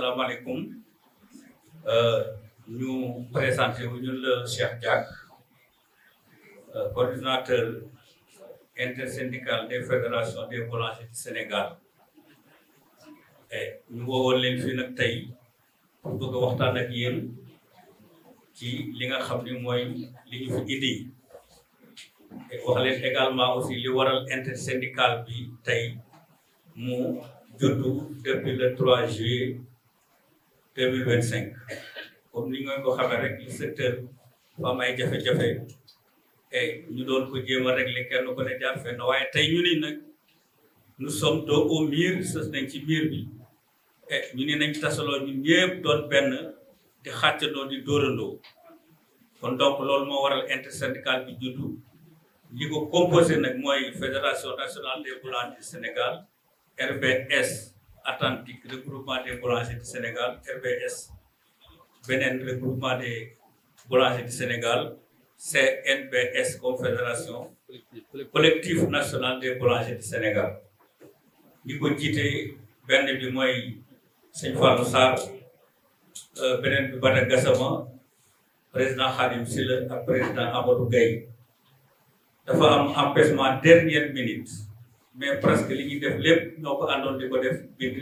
salaamaaleykum ñu présenté wu ñun la Cheikh Diack coordinateur intersyndical des fédérations des boulangers du Sénégal ñu woowoon leen fii nag tey pour bëgg a waxtaan ak yéen ci li nga xam ni mooy li ñu fi indi wax leen également aussi li waral intersyndical bi tey mu juddu depuis le 3 juillet 2025 comme ni ngeen ko xamee rek le secteur fa am ay jafe-jafe ñu doon ko jéem a régler kenn ko ne jaar fenn waaye tey ñu ni nag nous sommes dos au mur sës nañ ci mur bi ñu ne nañ tasaloo ñun ñëpp doon benn di xàccandoo di dóorandoo kon donc loolu moo waral intersyndical bi juddu li ko composé nag mooy fédération nationale des boulangers du Sénégal RBS Atlantique regroupement des boulangers du Sénégal RBS beneen regroupement des boulangers du Sénégal CNBS confédération collectif national des boulangers du Sénégal ñi ko jiite benn bi mooy sëñ Fallou Sarr beneen bi Bada Gassama président Khadim Sylla ak président Amadou Gueye dafa am empêchement dernière minute mais presque li ñuy def lépp ñoo ko àndoon di ko def bind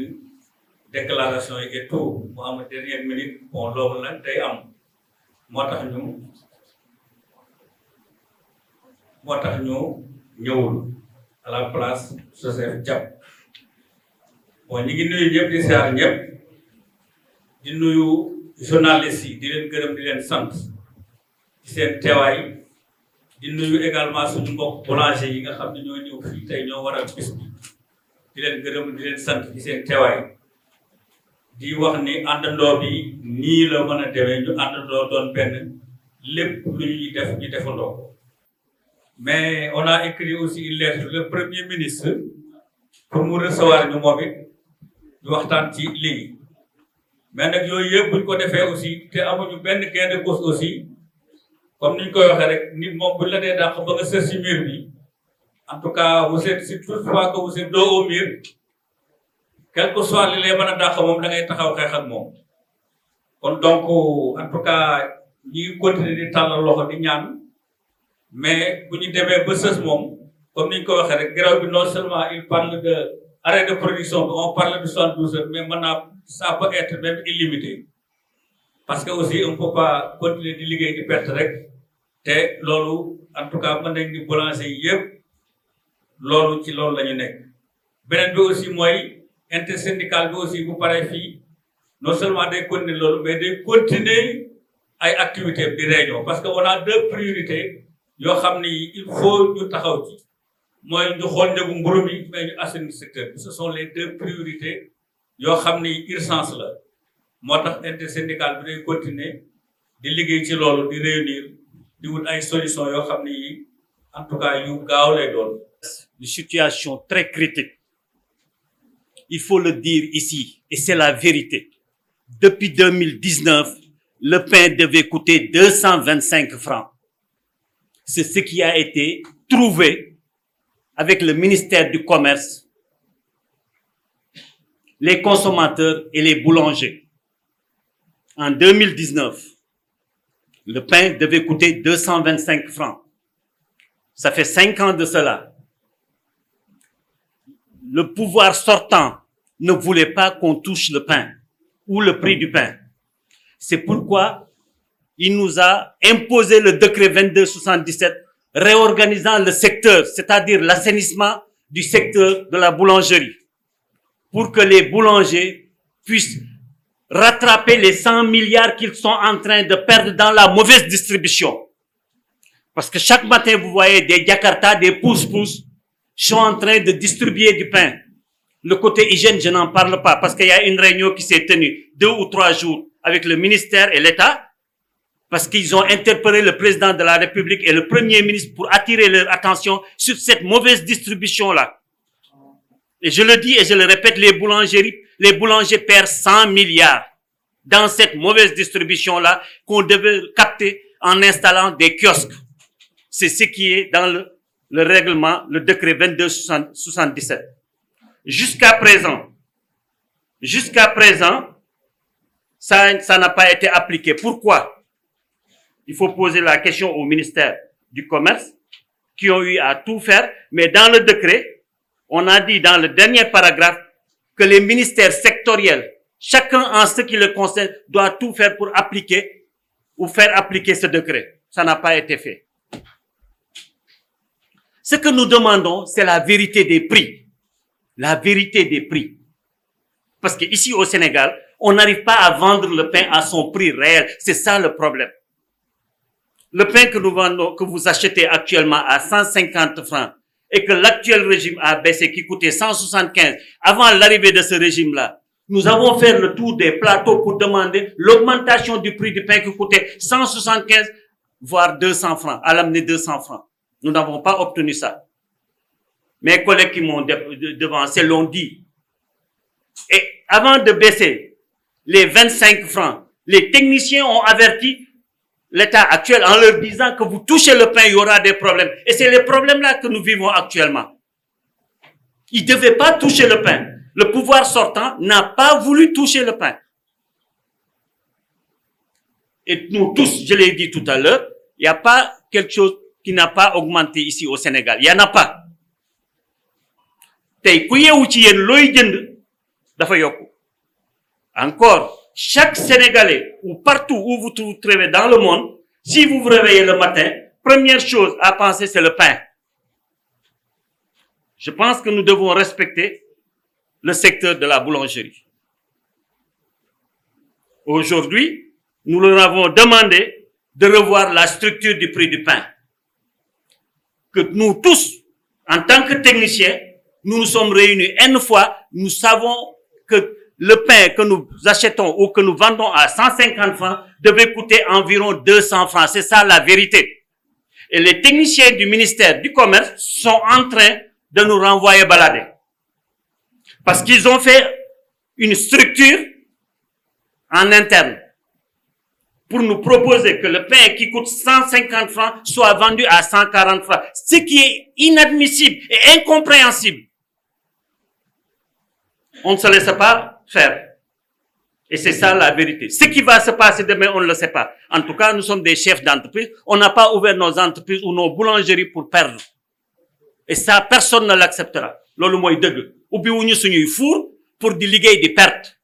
déclaration yi et tout mu am dernière minute bon loolu nag day am moo tax ñu ñëwul à la place Joseph Diack bon ñu ngi nuyu ñëpp di siyaar ñëpp di nuyu journalistes yi di leen gërëm di leen sant ci seen teewaay di nuyu également suñu mbokk boulanger yi nga xam ne ñoo ñëw fii tey ñoo waral bis bi di leen gërëm di leen sant ci seen teewaay di wax ni àndandoo bi nii la mën a demee ñu àndandoo doon benn lépp lu ñuy def ñu defandoo ko mais on a écrit aussi une lettre le premier ministre pour mu recevoir ñu moom it ñu waxtaan ci lii mais nag yooyu yëpp buñ ko defee aussi te amuñu benn gain de cause aussi comme niñ koy waxee rek nit moom buñ la dee dàq ba nga sës ci mur bi en tout cas vous êtes si toutefois que vous êtes dos au mur quel que soit li lay mën a dàq moom da ngay taxaw xeex ak moom kon donc en tout cas ñi continuer di tàllal loxo di ñaan mais bu ñu demee ba sës moom comme niñ ko waxee rek grève bi non seulement il parle de arrêt de production bi on parle de 72 heures mais maintenant ça peut être même illimité parce que aussi on peut pas continuer di liggéey di perte rek te loolu en tout cas mën nañ ni boulanger yi yëpp loolu ci loolu la ñu nekk beneen bi aussi mooy intersyndical bi aussi bu paree fii non seulement day continuer loolu mais day continuer ay activités di réunion parce que on a deux priorités yoo xam ni il faut ñu taxaw ci mooy ñu xool njëgu mburu mi mais ñu assainir secteur bi ce sont les deux priorités yoo xam ni urgence la moo tax intersyndical bi day continuer di liggéey ci loolu di réunir di wut ay solutions yoo xam ni en tout cas yu gaaw lay doon. Une situation très critique. Il faut le dire ici et c'est la vérité. Depuis 2019, le pain devait coûter 225 francs. C'est ce qui a été trouvé avec le ministère du Commerce, les consommateurs et les boulangers. En 2019, le pain devait coûter 225 francs. Ça fait 5 ans de cela. Le pouvoir sortant ne voulait pas qu'on touche le pain ou le prix du pain. C'est pourquoi il nous a imposé le décret 2277 réorganisant le secteur, c'est-à-dire l'assainissement du secteur de la boulangerie, pour que les boulangers puissent rattraper les 100 milliards qu'ils sont en train de perdre dans la mauvaise distribution. Parce que chaque matin, vous voyez des Jakarta, des pousse-pousse sont en train de distribuer du pain. Le côté hygiène, je n'en parle pas parce qu'il y a une réunion qui s'est tenue 2 ou 3 jours avec le ministère et l'État parce qu'ils ont interpellé le président de la République et le premier ministre pour attirer leur attention sur cette mauvaise distribution-là. Et je le dis et je le répète, les boulangers perdent 100 milliards dans cette mauvaise distribution-là qu'on devait capter en installant des kiosques. C'est ce qui est dans le règlement, le décret 2277. Jusqu'à présent, ça n'a pas été appliqué. Pourquoi? Il faut poser la question au ministère du Commerce, qui ont eu à tout faire, mais dans le décret, on a dit dans le dernier paragraphe que les ministères sectoriels, chacun en ce qui le concerne, doit tout faire pour appliquer ou faire appliquer ce décret. Ça n'a pas été fait. Ce que nous demandons, c'est la vérité des prix. La vérité des prix. Parce que ici au Sénégal, on n'arrive pas à vendre le pain à son prix réel. C'est ça le problème. Le pain que nous vendons, que vous achetez actuellement à 150 francs et que l'actuel régime a baissé, qui coûtait 175, avant l'arrivée de ce régime-là, nous avons fait le tour des plateaux pour demander l'augmentation du prix du pain qui coûtait 175, voire 200 francs, à l'amener 200 francs. Nous n'avons pas obtenu ça. Mes collègues qui m'ont devancé l'ont dit. Et avant de baisser les 25 francs, les techniciens ont averti l'État actuel en leur disant que vous touchez le pain, il y aura des problèmes. Et c'est les problèmes-là que nous vivons actuellement. Ils ne devaient pas toucher le pain. Le pouvoir sortant n'a pas voulu toucher le pain. Et nous tous, je l'ai dit tout à l'heure, il n'y a pas quelque chose qui n'a pas augmenté ici au Sénégal. Il n'y en a pas. Encore, chaque Sénégalais, ou partout où vous vous trouvez dans le monde, si vous vous réveillez le matin, première chose à penser, c'est le pain. Je pense que nous devons respecter le secteur de la boulangerie. Aujourd'hui, nous leur avons demandé de revoir la structure du prix du pain. Que nous tous, en tant que techniciens, nous nous sommes réunis une fois, nous savons que le pain que nous achetons ou que nous vendons à 150 francs devait coûter environ 200 francs. C'est ça la vérité. Et les techniciens du ministère du Commerce sont en train de nous renvoyer balader. Parce qu'ils ont fait une structure en interne pour nous proposer que le pain qui coûte 150 francs soit vendu à 140 francs. Ce qui est inadmissible et incompréhensible. On ne se laisse pas faire. Et c'est ça la vérité. Ce qui va se passer demain, on ne le sait pas. En tout cas, nous sommes des chefs d'entreprise. On n'a pas ouvert nos entreprises ou nos boulangeries pour perdre. Et ça, personne ne l'acceptera. Lolu moy deug. Ubi wuñu suñuy four pour di liggéey di perte.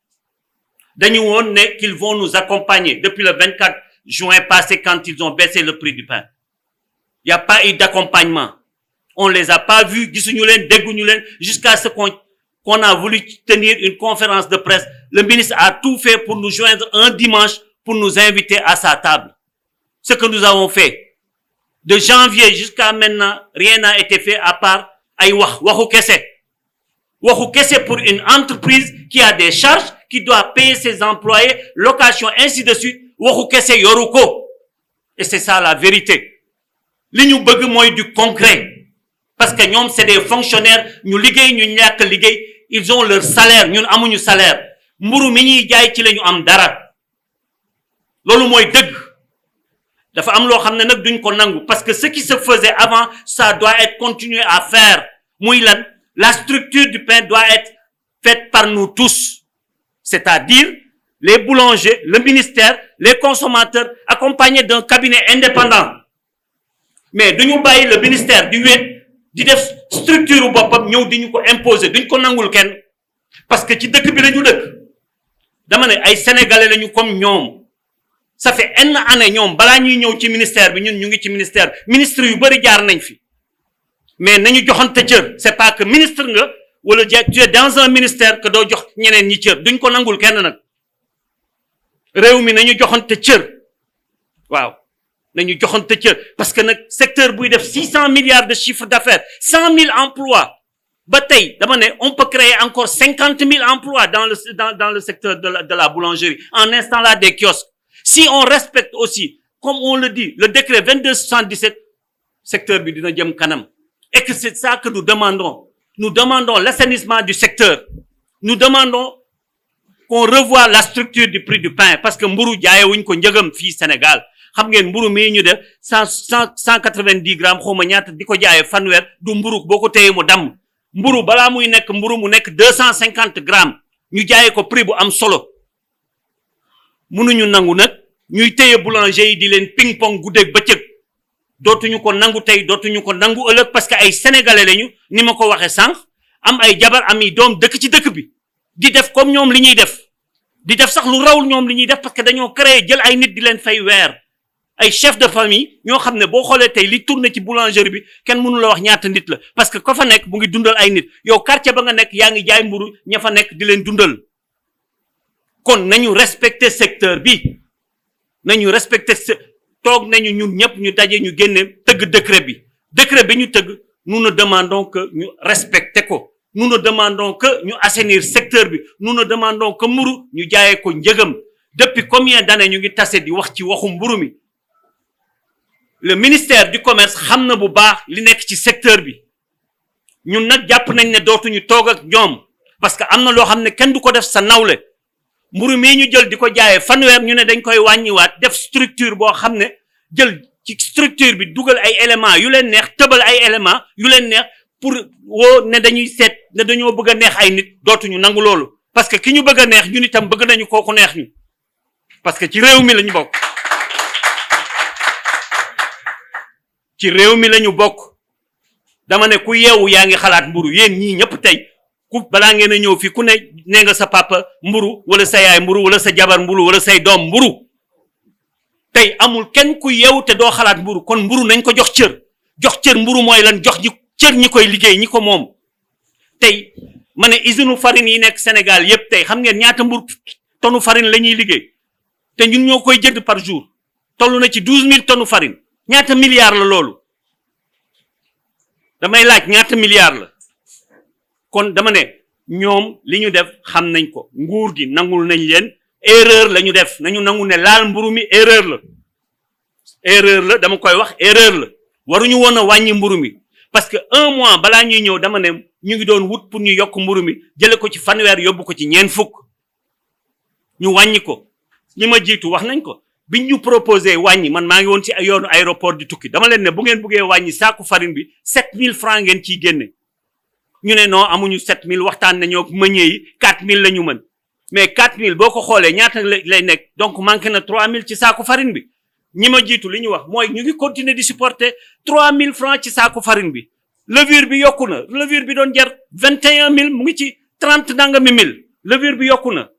Dañu won ne qu'ils vont nous accompagner depuis le 24 juin passé quand ils ont baissé le prix du pain. Il n'y a pas eu d'accompagnement. On les a pas vus, gisuñu len, dégguñu len, jusqu'à ce qu'on a voulu tenir une conférence de presse. Le ministre a tout fait pour nous joindre un dimanche pour nous inviter à sa table. Ce que nous avons fait. De janvier jusqu'à maintenant, rien n'a été fait à part ay waxu kese. Waxu kese pour une entreprise qui a des charges, qui doit payer ses employés, location, ainsi de suite. Waxu kese yoruko. Et c'est ça la vérité. Li ñu bëgg moy du concret. Parce que ñom c'est des fonctionnaires, ñu liggéey ñu ñak liggéey, ils ont leur salaire, ñun amuñu salaire. Mburu mi ñuy jaay ci lañu am dara. Lolu moy dëgg. Dafa am lo xamné nak duñ ko nangu parce que ce qui se faisait avant ça doit être continué à faire. Muy lan, la structure du pain doit être faite par nous tous. C'est-à-dire les boulangers, le ministère, les consommateurs accompagnés d'un cabinet indépendant. Mais duñu bayyi le ministère di wét di def structure bopam ñew diñu ko imposer, duñ ko nangul kenn. Parce que ci dëkk bi lañu dëkk. Dama né ay sénégalais lañu comme ñom. Ça fait une année ñom bala ñuy ñew ci ministère bi ñun ñu ngi ci ministère ministre yu bari jaar nañ fi mais nañu joxante cër c'est pas que ministre nga wala tu es dans un ministère que do jox ñeneen ñi cër duñ ko nangul kenn nak réew mi nañu joxante cër waaw nañu joxante cër parce que nak secteur buy def 600 milliards de chiffre d'affaires 100 000 emplois ba tay dama né on peut créer encore 50 000 emplois dans le secteur de la boulangerie en instant là des kiosques. Si on respecte aussi, comme on le dit, le décret 2277, secteur bi dina jëm kanam. Et que c'est ça que nous demandons. Nous demandons l'assainissement du secteur. Nous demandons qu'on revoie la structure du prix du pain. Parce que mburu jaay wuñ ko njëgam fii Sénégal. Xam ngeen mburu mi ñu def 190 grammes xoma ñaata diko jaay fanwer du mburu boko téyé mu dam. Mburu bala muy nekk mburu mu nekk 250 grammes. Ñu jaay ko prix bu am solo. mënuñu nangu nag ñuy téye boulanger yi di leen ping pong guddeeg bëccëg dootuñu ko nangu tey dootuñu ko nangu ëllëg parce que ay sénégalais lañu ni ma ko waxee sànq am ay jabar am i doom dëkk ci dëkk bi di def comme ñoom li ñuy def di def sax lu rawul ñoom li ñuy def parce que dañoo créé jël ay nit di leen fay weer ay chef de famille ñoo xam ne boo xoolee tey li tourné ci boulangerie bi kenn mënu la wax ñaata nit la parce que ko fa nekk mu ngi dundal ay nit yow quartier ba nga nekk yaa ngi jaay mburu ña fa nekk di leen dundal kon nañu respecter secteur bi nañu respecter toog nañu ñun ñëpp ñu daje ñu génne tëgg décret bi ñu tëgg nous ne demandons que ñu respecter ko nous ne demandons que ñu assainir secteur bi nous ne demandons que mburu ñu jaayee ko njëgam depuis combien d'années ñu ngi tase di wax ci waxu mburu mi le ministère du commerce xam na bu baax li nekk ci secteur bi ñun nag jàpp nañ ne dootuñu toog ak ñoom parce que am na loo xam ne kenn du ko def sa nawle mburu mii ñu jël di ko jaayee fanweer ñu ne dañ koy wàññiwaat def structure boo xam ne jël ci structure bi dugal ay éléments yu leen neex tëbal ay éléments yu leen neex pour woo ne dañuy seet ne dañoo bëgg a neex ay nit dootuñu nangu loolu parce que ki ñu bëgg a neex ñun itam bëgg nañu kooku neex ñu parce que ci réew mi lañu bokk ci réew mi lañu bokk dama ne ku yeewu yaa ngi xalaat mburu yéen ñii ñëpp tey ku balaa ngeen a ñëw fii ku ne nee nga sa papa mburu wala sa yaay mburu wala sa jabar mburu wala say doom mburu tey amul kenn ku yeewu te doo xalaat mburu kon mburu nañ ko jox cër mburu mooy lan jox ñi cër ñi koy liggéey ñi ko moom tey ma ne usine farine yi nekk Sénégal yépp tey xam ngeen ñaata mburu tonu farine la ñuy liggéey te ñun ñoo koy jënd par jour toll na ci 12000 tonnes farine ñaata milliards la loolu damay laaj ñaata milliards la kon dama ne ñoom li ñu def xam nañ ko nguur gi nangul nañ leen erreur la ñu def nañu nangu ne laal mburu mi erreur la dama koy wax erreur la waruñu woon a wàññi mburu mi parce que 1 mois balaa ñuy ñëw dama ne ñu ngi doon wut pour ñu yokk mburu mi jële ko ci fanweer yóbbu ko ci 40 ñu wàññi ko ñi ma jiitu wax nañ ko biñ ñu proposé wàññi man maa ngi woon ci yoonu aéroport di tukki dama leen ne bu ngeen buggee wàññi saaku farine bi 7000 francs ngeen ciy génne ñu ne non amuñu 7000 waxtaan nañoo meññee yi 4000 la ñu mën mais 4000 boo ko xoolee ñaata lay nekk donc manqué na 3000 ci saaku farine bi ñi ma jiitu li ñu wax mooy ñu ngi continuer di supporter 3000 francs ci saaku farine bi levure bi yokku na levure bi doon jar 21000 mu ngi ci 30 nangami mille levure bi yokku na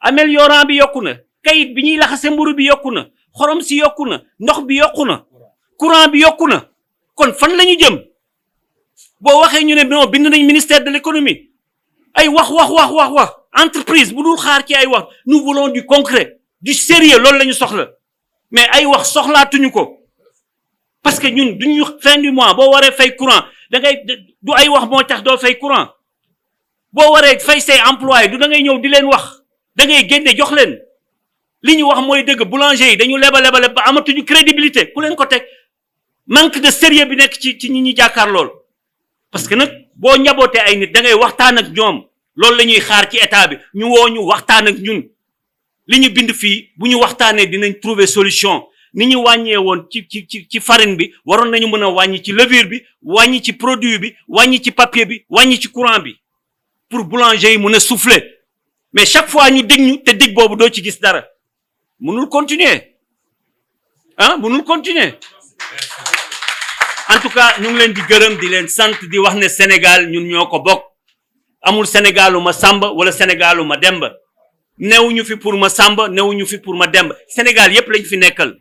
améliorant bi yokku na kayit bi ñuy laxase mburu bi yokku na xorom si yokku na ndox bi yokku na courant bi yokku na kon fan la ñu jëm boo waxee ñu ne non bind nañ ministère de l'économie ay wax entreprise bu dul xaar ci ay wax nous voulons du concret du sérieux loolu la ñu soxla mais ay wax soxlaatuñu ko parce que ñun duñu fin du mois boo waree fay courant da ngay du ay wax moo tax doo fay courant boo waree fay say employé du da ngay ñëw di leen wax da ngay génne jox leen li ñu wax mooy dëgg boulanger yi dañu leba ba amatuñu crédibilité ku leen ko teg manque de sérieux bi nekk ci ñi ñi jàkkaar lool parce que nag boo njabootee ay nit da ngay waxtaan ak ñoom loolu la ñuy xaar ci état bi ñu woo ñu waxtaan ak ñun li ñu bind fii bu ñu waxtaanee dinañ trouver solution ni ñu wàññee woon ci farine bi waroon nañu mën a wàññi ci levure bi wàññi ci produit bi wàññi ci papier bi wàññi ci courant bi pour boulanger yi mën a souffler mais chaque fois ñu dig ñu te dig boobu doo ci gis dara mënul continuer mënul continuer en tout cas ñu ngi leen di gërëm di leen sant di wax ne Sénégal ñun ñoo ko bokk amul Sénégalu ma Samba wala Sénégalu ma Demba newuñu fi pour ma Samba newuñu fi pour ma Demba Sénégal yépp lañ fi nekkal